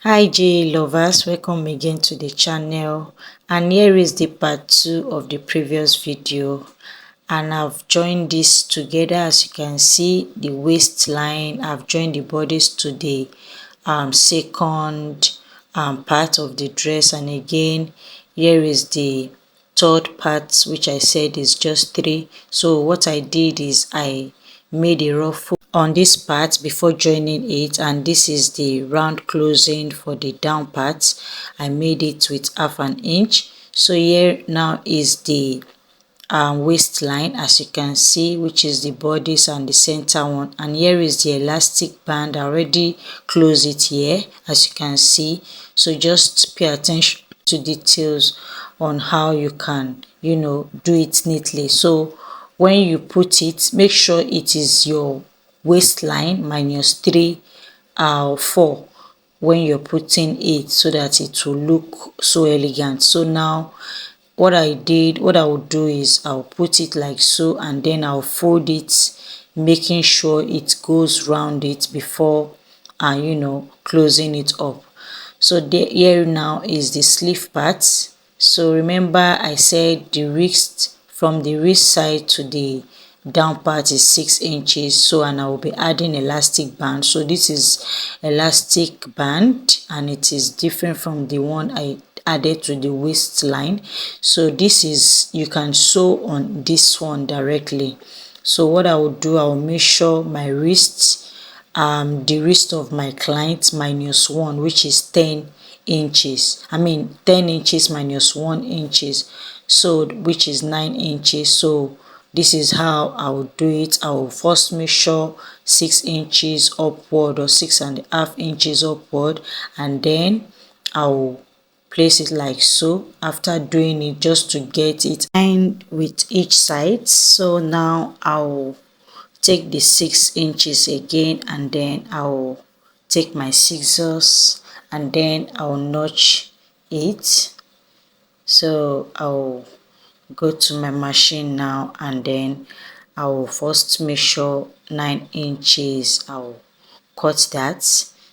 Hi J lovers, welcome again to the channel, and here is the part 2 of the previous video, and I've joined this together. As you can see, the waistline, I've joined the bodies to the second part of the dress, and again here is the third part, which I said is just 3. So what I did is I made a ruffle on this part before joining it, and this is the round closing for the down part. I made it with half an inch. So here now is the waistline, as you can see, which is the bodies and the center one, and here is the elastic band. I already close it here, as you can see. So just pay attention to details on how you can do it neatly. So when you put it, make sure it is your waistline minus 3 or 4 when you're putting it, so that it will look so elegant. So now what I will do is I'll put it like so, and then I'll fold it, making sure it goes round it before closing it up. So here now is the sleeve part. So remember I said the wrist, from the wrist side to the down part is 6 inches. So, and I will be adding elastic band. So this is elastic band, and it is different from the one I added to the waistline. So this is, you can sew on this one directly. So what I will do, I will measure my wrist, the wrist of my client minus 1, which is 10 inches. 10 inches minus 1 inches, so which is 9 inches. So this is how I will do it. I will first measure 6 inches upward, or 6.5 inches upward, and then I will place it like so. After doing it, just to get it aligned with each side. So now I'll take the 6 inches again, and then I'll take my scissors, and then I'll notch it. So I'll go to my machine now, and then I will first measure 9 inches. I'll cut that,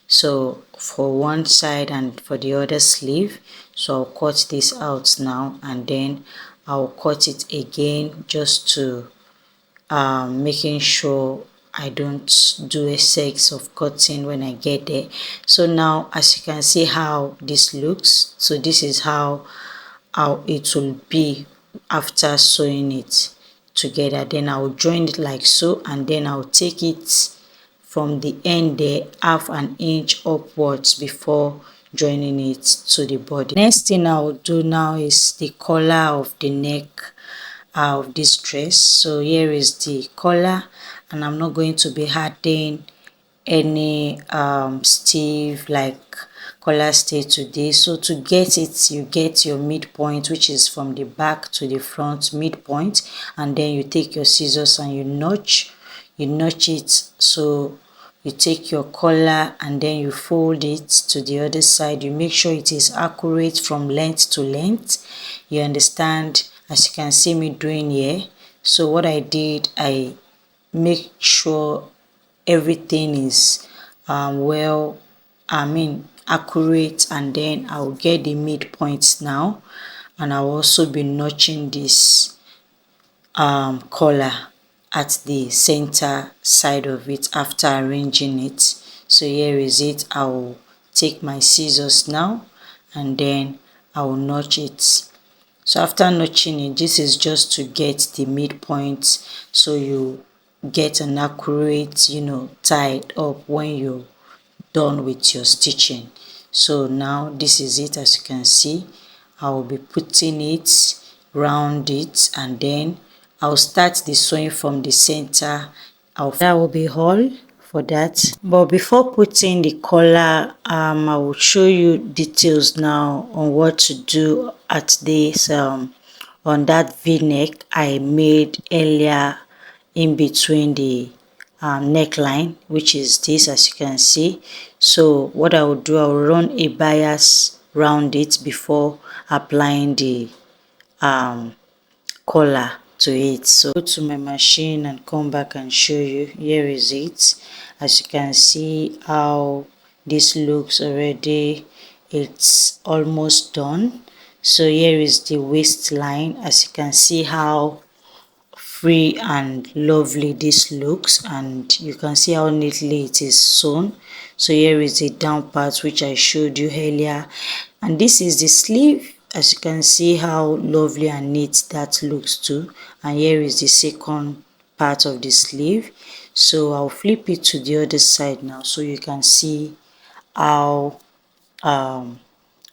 so for one side and for the other sleeve. So I'll cut this out now, and then I'll cut it again, just to making sure I don't do a sex of cutting when I get there. So now, as you can see how this looks, so this is how it will be after sewing it together. Then I'll join it like so, and then I'll take it from the end there, half an inch upwards before joining it to the body. Next thing I'll do now is the collar of the neck of this dress. So here is the collar, and I'm not going to be adding any sleeve like collar stay today. So to get it, you get your midpoint, which is from the back to the front midpoint, and then you take your scissors and you notch it. So you take your collar and then you fold it to the other side. You make sure it is accurate from length to length. You understand, as you can see me doing here. So what I did, I make sure everything is accurate, and then I'll get the midpoints now, and I'll also be notching this collar at the center side of it after arranging it. So here is it. I'll take my scissors now, and then I'll notch it. So after notching it, this is just to get the midpoint, so you get an accurate tied up when you're done with your stitching. So now this is it. As you can see, I will be putting it round it, and then I'll start the sewing from the center. That will be all for that. But before putting the collar, I will show you details now on what to do at this on that v-neck I made earlier in between the neckline, which is this, as you can see. So what I will do, I will run a bias round it before applying the collar to it. So go to my machine and come back and show you. Here is it. As you can see how this looks already, it's almost done. So here is the waistline. As you can see how free and lovely this looks, and you can see how neatly it is sewn. So here is the down part which I showed you earlier, and this is the sleeve. As you can see how lovely and neat that looks too. And here is the second part of the sleeve. So I'll flip it to the other side now so you can see how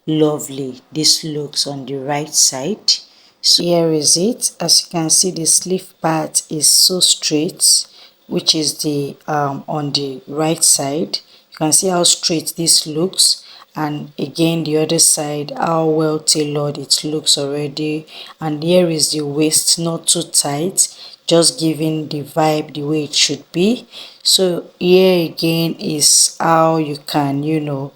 lovely this looks on the right side. So here is it. As you can see, the sleeve part is so straight, which is the on the right side. You can see how straight this looks, and again the other side how well tailored it looks already. And here is the waist, not too tight, just giving the vibe the way it should be. So here again is how you can, you know,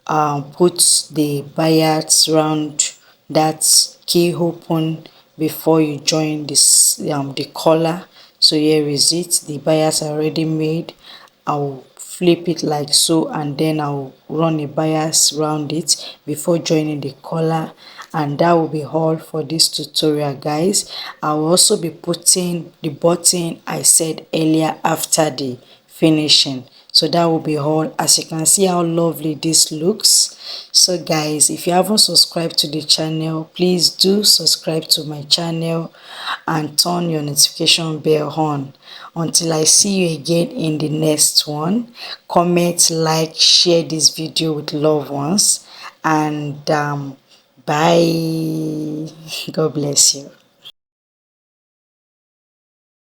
put the bias round that key open before you join this the collar. So here is it, the bias already made. I'll flip it like so, and then I'll run a bias round it before joining the collar. And that will be all for this tutorial, guys. I will also be putting the button I said earlier after the finishing. So that will be all. As you can see how lovely this looks. So guys, if you haven't subscribed to the channel, please do subscribe to my channel and turn your notification bell on. Until I see you again in the next one, comment, like, share this video with loved ones, and bye. God bless you.